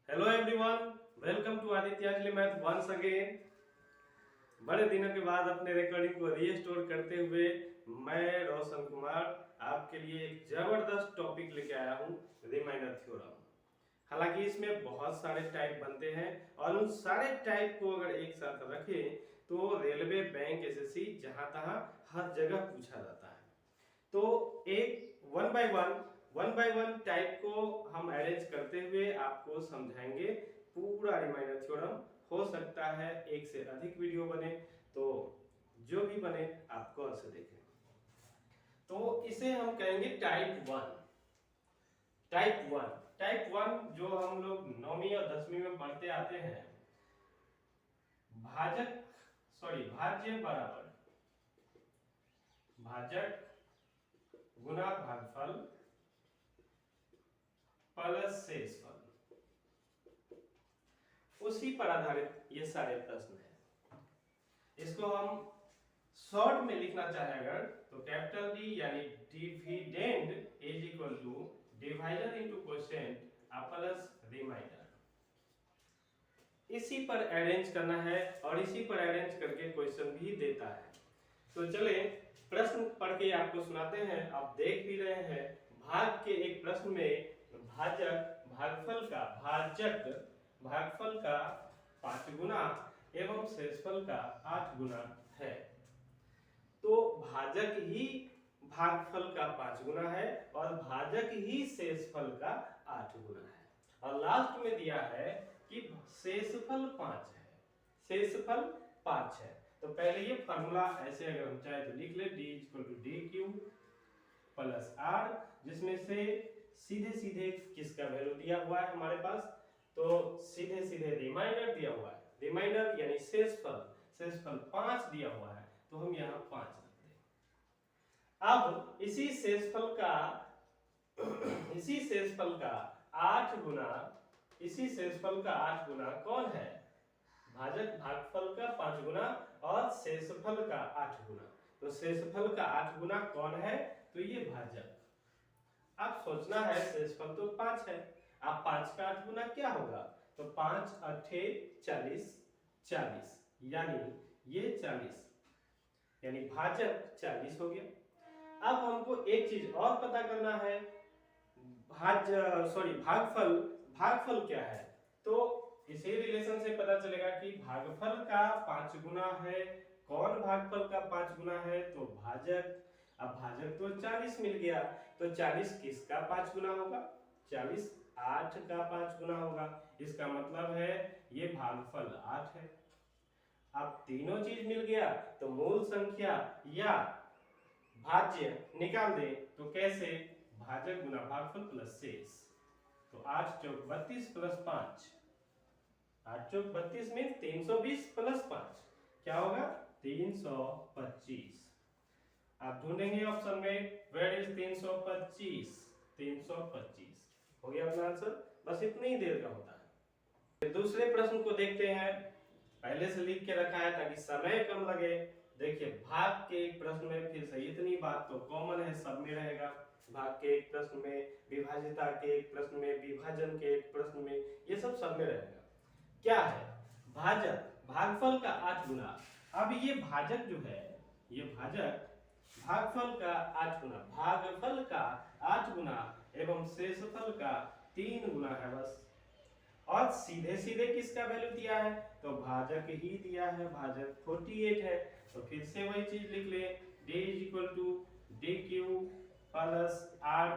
Hello everyone, welcome to Aditya math once again. बड़े दिनों के बाद अपने रिकॉर्डिंग को रीस्टोर करते हुए मैं रोशन कुमार आपके लिए एक जबरदस्त टॉपिक लेके आया हूँ, रिमाइंडर थ्योरम। हालांकि इसमें बहुत सारे टाइप बनते हैं और उन सारे टाइप को अगर एक साथ रखें तो रेलवे, बैंक, एसएससी जहां तहां हर जगह पूछा जाता है। तो एक वन बाय वन टाइप को हम अरेंज करते हुए आपको समझाएंगे पूरा रिमाइंडर थ्योरम। हो सकता है एक से अधिक वीडियो बने, तो जो भी बने आप गौर से देखें। तो इसे हम कहेंगे टाइप वन जो हम लोग 9वीं और 10वीं में पढ़ते आते हैं। भाज्य बराबर भाजक गुना भागफल प्लस शेषफल, उसी पर आधारित ये सारे प्रश्न हैं। इसको हम शॉर्ट में लिखना चाहे अगर तो कैपिटल डी यानी dividend is equal to divisor into quotient plus remainder. इसी पर अरेंज करना है और इसी पर अरेंज करके क्वेश्चन भी देता है। तो चले प्रश्न पढ़ के आपको सुनाते हैं। आप देख भी रहे हैं भाग के एक प्रश्न में भागफल का 5 गुना एवं शेषफल का 8 गुना है। तो भाजक ही भागफल का 5 गुना है और भाजक ही शेषफल का 8 गुना है। और लास्ट में दिया है कि शेषफल 5 है। तो पहले ये फॉर्मूला ऐसे अगर हम चाहे तो लिख ले, d equal to D Q plus R, जिसमें से सीधे सीधे किसका वैल्यू दिया हुआ है हमारे पास, तो सीधे सीधे रिमाइंडर दिया हुआ है। रिमाइंडर यानी शेषफल 5 दिया हुआ है, तो हम यहाँ 5 रख दें। अब इसी शेषफल का 8 गुना कौन है? भाजक भागफल का 5 गुना और शेषफल का 8 गुना। तो शेषफल का 8 गुना कौन है? तो ये भाजक। अब सोचना है शेषफल तो 5 है, अब 5 का 8 गुना क्या होगा? तो 5 अट्ठे 40 यानी ये 40 यानी भाजक 40 हो गया। अब हमको एक चीज और पता करना है, भागफल क्या है? तो इसी रिलेशन से पता चलेगा कि भागफल का 5 गुना है। कौन भागफल का 5 गुना है? तो भाजक। अब भाजक तो 40 मिल गया, तो 40 किसका 5 गुना होगा? 40 8 का 5 गुना होगा। इसका मतलब है ये भागफल 8 है। अब तीनों चीज मिल गया, तो मूल संख्या या भाज्य निकाल दे। तो कैसे? भाजक गुना भागफल प्लस शेष। तो 8 चौक 32 प्लस 5, 8 चौक 32 में 320 प्लस 5 क्या होगा? 325। आप ढूंढेंगे ऑप्शन में वेयर इज 325 हो गया अपना आंसर। बस इतनी ही देर का होता है। दूसरे प्रश्न को देखते हैं। पहले से लिख के रखा है ताकि समय कम लगे। देखिए भाग के एक प्रश्न में फिर से इतनी बात तो कॉमन है, सब में रहेगा। भाग के एक प्रश्न में, विभाजिता के एक प्रश्न में, विभाजन के एक प्रश्न में, ये सब में रहेगा। क्या है? भाजक भागफल का 8 गुना। अब ये भाजक जो है, ये भाजक भागफल का 8 गुना, भागफल का 8 गुना एवं शेषफल का 3 गुना है बस। और सीधे सीधे किसका वैल्यू दिया है? तो भाजक ही दिया है, भाजक 48 है। तो फिर से वही चीज लिख ले, d equal to D Q plus R.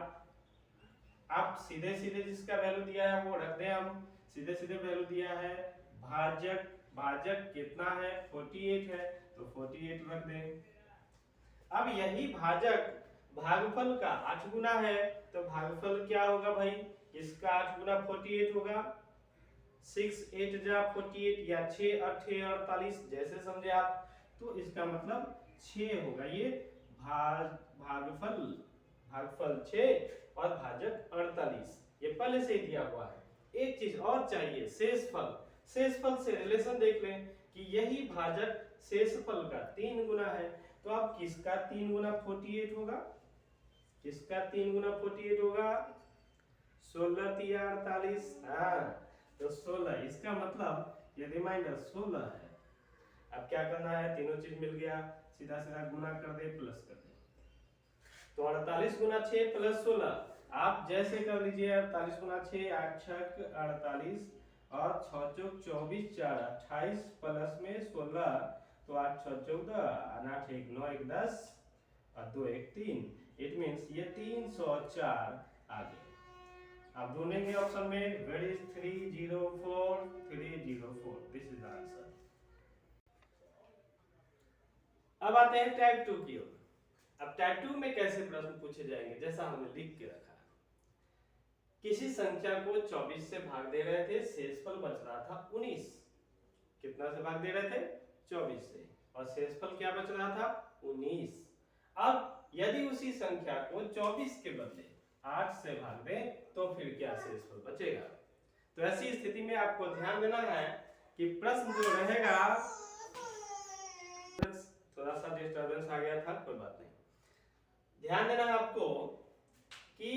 आप सीधे सीधे जिसका वैल्यू दिया है वो रख दें। हम सीधे सीधे वैल्यू दिया है भाजक कितना है? 48 है, तो 48 रख दें। अब यही भाजक भागफल का 8 गुना है, तो भागफल क्या होगा भाई? इसका 8 गुना 48 होगा। 6 8 जा 48 या 6 8 48, जैसे समझे आप। तो इसका मतलब 6 होगा। ये भागफल 6 और भाजक 48, ये पहले से ही दिया हुआ है। एक चीज और चाहिए, शेषफल से रिलेशन देख लें कि यही भाजक शेषफल का 3 गुना है। तो अब किसका 3 गुना 48 होगा? किसका 3 गुना 48 होगा? 16 3 48। हाँ, तो 16, इसका मतलब ये रिमाइंडर 16 है। अब क्या करना है, तीनों चीज मिल गया, सीधा सीधा गुना कर दे, प्लस कर दे। तो 48 गुना 6 प्लस 16, आप जैसे कर लीजिए। 48 गुना 6, 8 छक 48 और 6 चौक 24, 4 28 प्लस में 16, तो 8 6 14, 8 1 9 1 10 और 2 1 3। इट मीन्स ये 304 आ गया। अब ढूंढेंगे ऑप्शन में, where is 304, 304, this is answer. अब आते हैं टाइप 2 की ओर। अब टाइप 2 में कैसे प्रश्न पूछे जाएंगे, जैसा हमने लिख के रखा है। किसी संख्या को 24 से भाग दे रहे थे, शेषफल बच रहा था 19। कितना से भाग दे रहे थे, 24 से, और शेषफल क्या बच रहा था, 19। अब यदि उसी संख्या को 24 के बदले 8 से भाग दें तो फिर क्या शेषफल बचेगा। तो ऐसी स्थिति में आपको ध्यान देना है कि प्रश्न जो रहेगा, थोड़ा सा डिस्टरबेंस आ गया था, कोई बात नहीं। ध्यान देना है आपको कि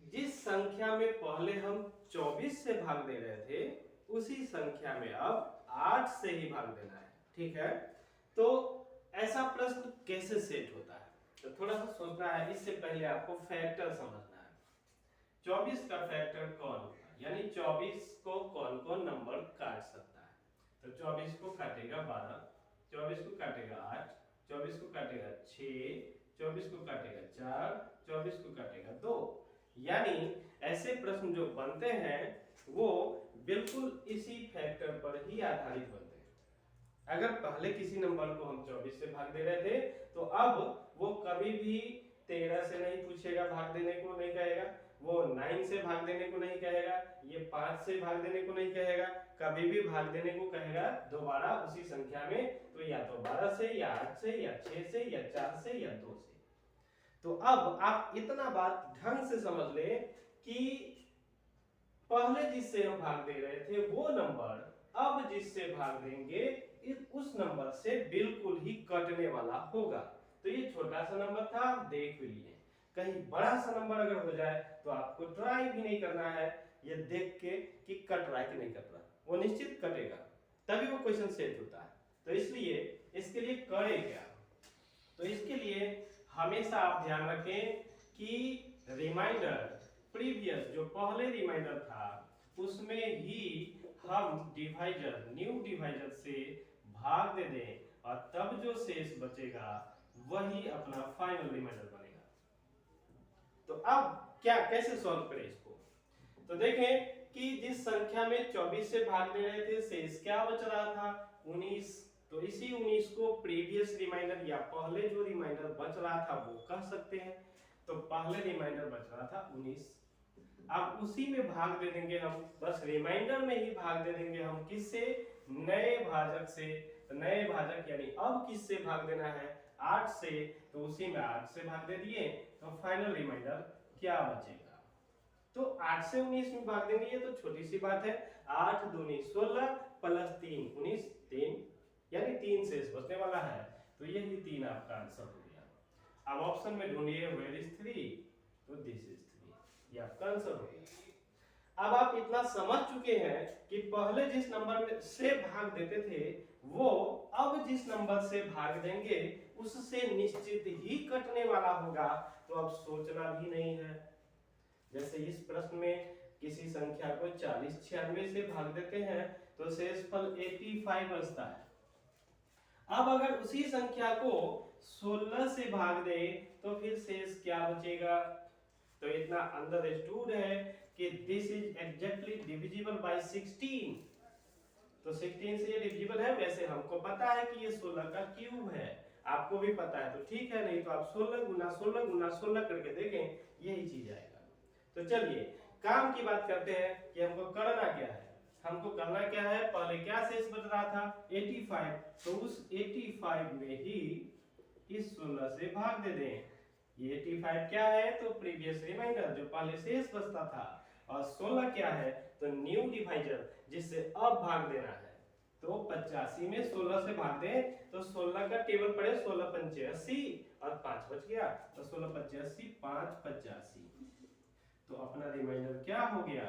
जिस संख्या में पहले हम 24 से भाग दे रहे थे, उसी संख्या में अब 8 से ही भाग देना है, ठीक है। तो ऐसा प्रश्न कैसे सेट होता है, तो थोड़ा सा सोचना है। इससे पहले आपको फैक्टर समझना है। 24 का फैक्टर कौन होगा, यानी 24 को कौन कौन नंबर काट सकता है। तो 24 को काटेगा 12, 24 को काटेगा 8, 24 को काटेगा 6, 24 को काटेगा 4, 24 को काटेगा 2। यानी ऐसे प्रश्न जो बनते हैं वो बिल्कुल इसी फैक्टर पर ही आधारित बनते हैं। अगर पहले किसी नंबर को हम 24 से भाग दे रहे थे, तो अब वो कभी भी 13 से नहीं पूछेगा, भाग देने को नहीं कहेगा, वो 9 से भाग देने को नहीं कहेगा, ये 5 से भाग देने को नहीं कहेगा, कभी भी भाग देने को कहेगा दोबारा उसी संख्या में, तो या तो 12 से, या 8 से, या 6 से, या 4 से, या 2 से। तो अब आप इतना बात ढंग से समझ ले कि पहले जिससे हम भाग दे रहे थे वो नंबर अब जिससे भाग देंगे उस नंबर से बिल्कुल ही कटने वाला होगा। तो ये छोटा सा नंबर था, आप देख भी लिए। कहीं बड़ा सा नंबर अगर हो जाए तो आपको ट्राई भी नहीं करना है ये देख के कि कट रहा है कि नहीं कट रहा, वो निश्चित कटेगा, तभी वो क्वेश्चन सेट होता है। तो इसलिए इसके लिए करे क्या, तो इसके लिए हमेशा आप ध्यान रखें कि रिमाइंडर प्रीवियस जो पहले रिमाइंडर था उसमें ही हम डिवाइजर न्यू डिवाइजर से भाग दे दें और तब जो शेष बचेगा वही अपना फाइनल रिमाइंडर बनेगा। तो अब क्या कैसे सॉल्व करें इसको, तो देखें कि जिस संख्या में 24 से भाग दे रहे थे शेष क्या बच रहा था, 19। तो इसी 19 को प्रीवियस रिमाइंडर या पहले जो रिमाइंडर बच रहा था वो कह सकते हैं। तो पहले रिमाइंडर बच रहा था 19, अब उसी में भाग दे देंगे हम, बस रिमाइंडर में ही भाग दे देंगे हम, किससे, नए भाजक से। तो नए भाजक यानी अब किससे भाग देना है, 8 से, तो उसी में 8 से भाग दे दिए, तो फाइनल रिमाइंडर क्या बचेगा। तो 8 से 19 में भाग देंगे, ये तो छोटी सी बात है। 8 दूनी 16 प्लस 3 19, 3 यानी 3 शेष बचने वाला है। तो यही 3 आपका आंसर हो गया। अब ऑप्शन में ढूंढिए वेयर इज 3, तो दिस इज 3, ये आपका आंसर हो गया। अब आप इतना समझ चुके हैं कि पहले जिस नंबर से भाग देते थे वो अब जिस नंबर से भाग देंगे उससे निश्चित ही कटने वाला होगा, तो अब सोचना भी नहीं है। जैसे इस प्रश्न में किसी संख्या को 40 96 से भाग देते हैं तो शेषफल 85 बचता है। अब अगर उसी संख्या को 16 से भाग दे तो फिर शेष क्या बचेगा। तो इतना अंडरस्टूड है कि this is exactly divisible by 16। तो 16 से ये डिविजिबल है। वैसे हमको पता है कि ये 16 का क्यूब है, आपको भी पता है, तो ठीक है, नहीं तो आप 16 गुना 16 गुना 16 करके देखें, यही चीज आएगा। तो चलिए काम की बात करते हैं कि हमको करना क्या है। हमको करना क्या है, पहले क्या शेष बच रहा था, 85, तो उस 85 में ही इस 16 से भाग दे दें। ये 85 क्या है, तो प्रीवियस रिमाइंडर जो पहले शेष बचता था, और 16 क्या है, तो न्यू डिवाइजर जिससे अब भाग देना है। तो 85 में 16 से भाग दें तो 16 का टेबल पड़े 16 पंचे 80 और 5 बच गया, तो 16 पंचे 80, 5 85, तो अपना रिमाइंडर क्या हो गया,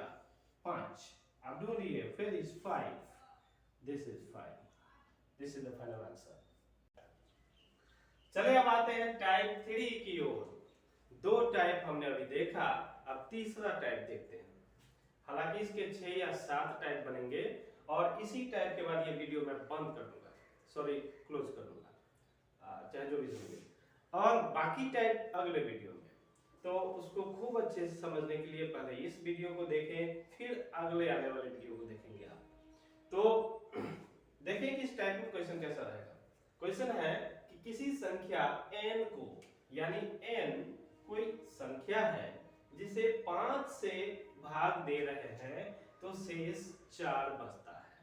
5। अब आप ढूंढिए, फिर is 5, this is 5, this is the final answer. चलिए अब आते हैं टाइप 3 की ओर। दो टाइप हमने अभी देखा, अब तीसरा टाइप देखते हैं। हालांकि इसके 6 या 7 टाइप बनेंगे और इसी टाइप के बाद ये वीडियो मैं बंद कर दूंगा, सॉरी क्लोज कर दूंगा, चाहे जो भी समझे, और बाकी टाइप अगले वीडियो में। तो उसको खूब अच्छे से समझने के लिए पहले इस वीडियो को देखें, फिर अगले आने वाले वीडियो को देखेंगे आप। तो देखें कि इस टाइप में क्वेश्चन कैसा रहेगा। क्वेश्चन है कि किसी संख्या n को, यानी n कोई संख्या है जिसे 5 से भाग दे रहे हैं तो शेष 4 बचता है।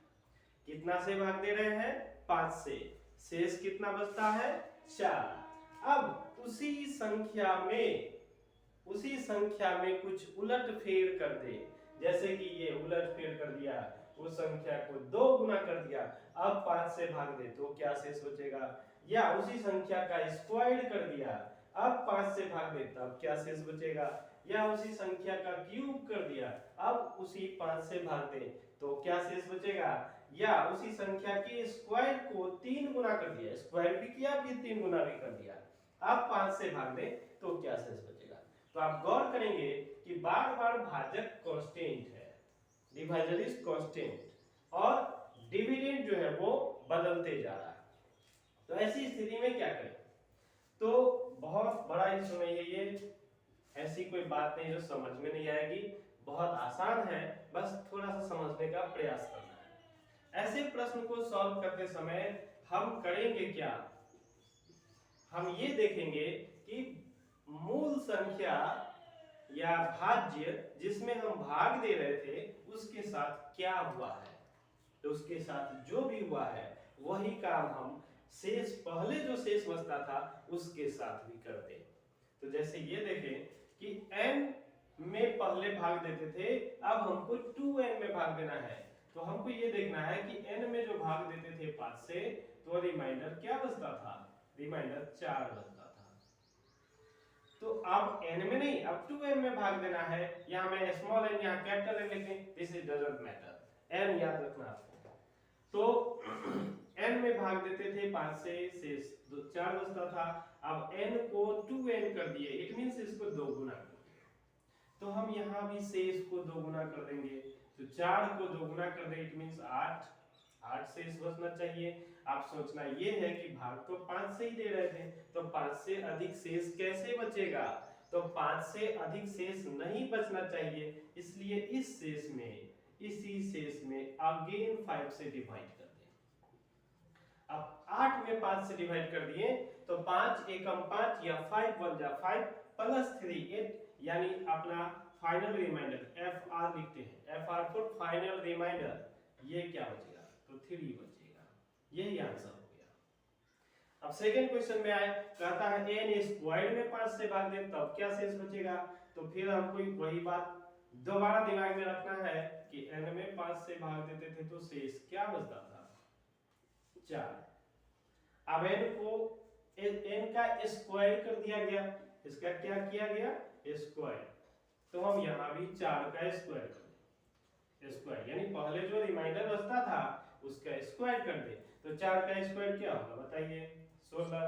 कितना से भाग दे रहे हैं? 5 से। शेष कितना बचता है? 4। अब उसी संख्या में कुछ उलट फेर कर दे, जैसे कि ये उलट फेर कर दिया, उस संख्या को 2 गुना कर दिया, अब 5 से भाग दे तो क्या शेष बचेगा? या उसी संख्या का स्क्वायर कर दिया, अब 5 से भाग दे तब क्या शेष बचेगा? या उसी संख्या का क्यूब कर दिया, अब उसी 5 से भाग दे तो क्या शेष बचेगा? या उसी संख्या के स्क्वायर को 3 गुना कर दिया, स्क्वायर भी किया फिर 3 गुना भी कर दिया, अब 5 से भाग दे तो क्या शेष बचेगा? तो आप गौर करेंगे कि बार बार भाजक कांस्टेंट है, डिवाइजर इज कांस्टेंट, और डिविडेंड जो है वो बदलते जा रहा है। तो ऐसी स्थिति में क्या करें? तो बहुत बड़ा इशू नहीं है ये, ऐसी कोई बात नहीं जो समझ में नहीं आएगी, बहुत आसान है, बस थोड़ा सा समझने का प्रयास करना है। ऐसे प्रश्न को सॉल्व करते समय हम करेंगे क्या? हम ये देखेंगे कि मूल संख्या या भाज्य जिसमें हम भाग दे रहे थे उसके साथ क्या हुआ है, तो उसके साथ जो भी हुआ है वही काम हम शेष, पहले जो शेष बचता था उसके साथ भी करते। तो जैसे ये देखें कि n में पहले भाग देते थे, अब हमको 2n में भाग देना है, तो हमको ये देखना है कि n में जो भाग देते थे 5 से, तो रिमाइंडर क्या बचता था? रिमाइंडर 4 बचता था। तो अब n में नहीं, अब 2n में भाग देना है। यहाँ मैं स्मॉल n, यहाँ कैपिटल n लिखें, this is doesn't matter, n याद रखना आपको। तो n में भाग देते थे 5 से, शेष 4 बचता था। अब n को 2n कर दिए, इट मींस इसको 2 गुना कर दिया, तो हम यहाँ भी शेष को 2 गुना कर देंगे, तो 4 को 2 गुना कर दे, इट मींस 8 शेष बचना चाहिए। आप सोचना ये है कि भाग तो 5 से ही दे रहे थे, तो 5 से अधिक शेष कैसे बचेगा? तो 5 से अधिक शेष नहीं बचना चाहिए, इसलिए इस शेष में, इसी शेष में अगेन 5 से डिवाइड कर दें। अब 8 में 5 से डिवाइड कर दिए तो 5 एकम 5 या 5 1 जा 5 प्लस 3 8, यानी अपना फाइनल रिमाइंडर FR लिखते हैं, FR फॉर फाइनल रिमाइंडर, ये क्या बचेगा? तो 3 बचेगा। यही आंसर हो गया। अब सेकंड क्वेश्चन में आए, कहता है n स्क्वायर में 5 से भाग दे तब क्या शेष बचेगा? तो फिर हमको वही बात दोबारा दिमाग में रखना है कि n में 5 से भाग देते थे तो शेष क्या बचता था? 4। अब n को n का स्क्वायर कर दिया गया, इसका क्या किया गया? स्क्वायर, तो हम यहाँ भी 4 का स्क्वायर कर दें, स्क्वायर यानी पहले जो रिमाइंडर बचता था उसका स्क्वायर कर दे, तो 4 का स्क्वायर क्या होगा बताइए? 16।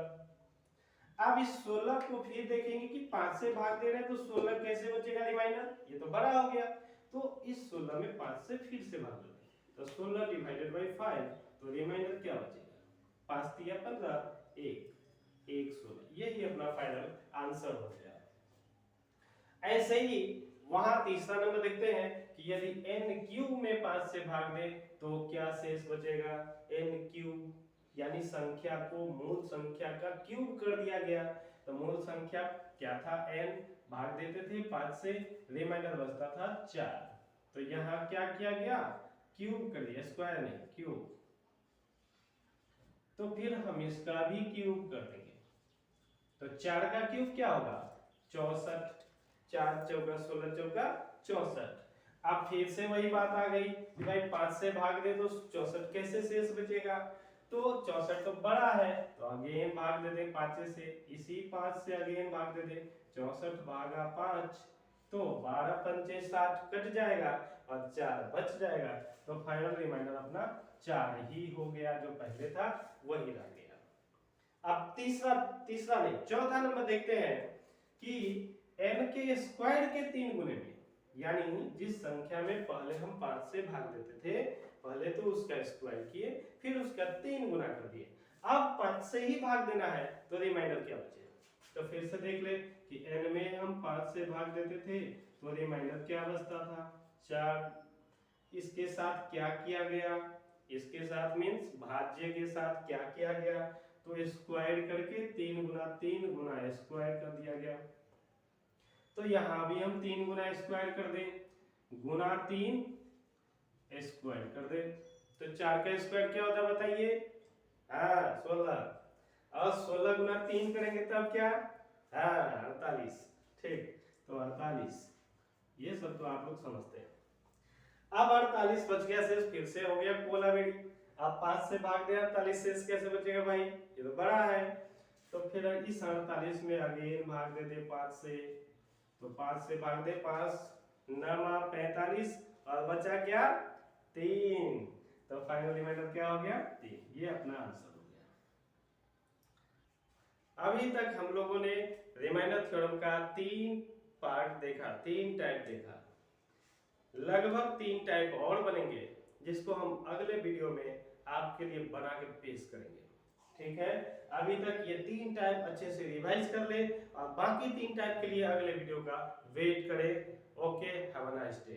अब इस 16 को फिर देखेंगे कि 5 से भाग दे रहे हैं, तो 16 कैसे बचेगा रिमाइंडर? ये तो बड़ा हो गया, तो इस 16 में 5 से फिर से भाग देंगे, तो 16 डिवाइडेड बाई 5, तो रिमाइंडर क्या बचेगा? 5 3 15, 1 16, यही अपना फाइनल आंसर हो गया। ऐसे ही वहां तीसरा नंबर देखते हैं कि यदि n क्यूब में 5 से भाग दे तो क्या शेष बचेगा? n क्यूब, यानी संख्या को मूल संख्या का क्यूब कर दिया गया, तो मूल संख्या क्या था? n, भाग देते थे 5 से, रिमाइंडर बचता था 4, तो यहाँ क्या किया गया? क्यूब कर दिया, स्क्वायर नहीं, क्यूब। तो फिर हम इसका भी क्यूब कर देंगे, तो 4 का क्यूब क्या होगा? 64, 4 चौका 16 चौका 64। अब फिर से वही बात आ गई कि भाई 5 से भाग दे तो 64 कैसे शेष बचेगा? तो 64 तो बड़ा है, तो अगेन भाग दे दे 5 से, इसी 5 से अगेन भाग दे दे, 64 भागा 5, तो 12 पंचे 60 कट जाएगा और 4 बच जाएगा, तो फाइनल रिमाइंडर अपना 4 ही हो गया, जो पहले था वही रह गया। अब तीसरा नहीं, चौथा नंबर देखते हैं कि n के स्क्वायर के 3 गुने में, यानी जिस संख्या में पहले हम 5 से भाग देते थे, पहले तो उसका स्क्वायर किए फिर उसका 3 गुना कर दिए, अब 5 से ही भाग देना है तो रिमाइंडर क्या बचेगा। तो फिर से देख ले कि n में हम 5 से भाग देते थे तो रिमाइंडर क्या बचता था 4। इसके साथ क्या किया गया, इसके साथ मींस भाज्य के साथ क्या किया गया, तो स्क्वायर करके 3 गुना स्क्वायर कर दिया गया। तो यहाँ भी हम 3 गुना स्क्वायर कर दें, गुना 3 स्क्वायर कर दें, तो 4 का स्क्वायर क्या होता है बताइए, 16, और 16 गुना 3 करेंगे तब क्या, 48। ठीक, तो 48, ये सब तो आप लोग समझते हैं। अब 48 बच गया शेष, फिर से हो गया कोला बेड़ी। अब 5 से भाग दिया 48, शेष कैसे बचेगा भाई, ये तो बड़ा है, तो फिर इस 48 में अगेन भाग देते 5 से, तो 5 से भाग दे 5 9 45 और बचा क्या 3, तो फाइनल रिमाइंडर क्या हो गया 3। ये अपना आंसर हो गया। अभी तक हम लोगों ने रिमाइंडर थ्योरम का 3 पार्ट देखा, 3 टाइप देखा, लगभग 3 टाइप और बनेंगे जिसको हम अगले वीडियो में आपके लिए बना के पेश करेंगे। ठीक है, अभी तक ये 3 टाइप अच्छे से रिवाइज कर ले और बाकी 3 टाइप के लिए अगले वीडियो का वेट करें। Okay, have a nice day.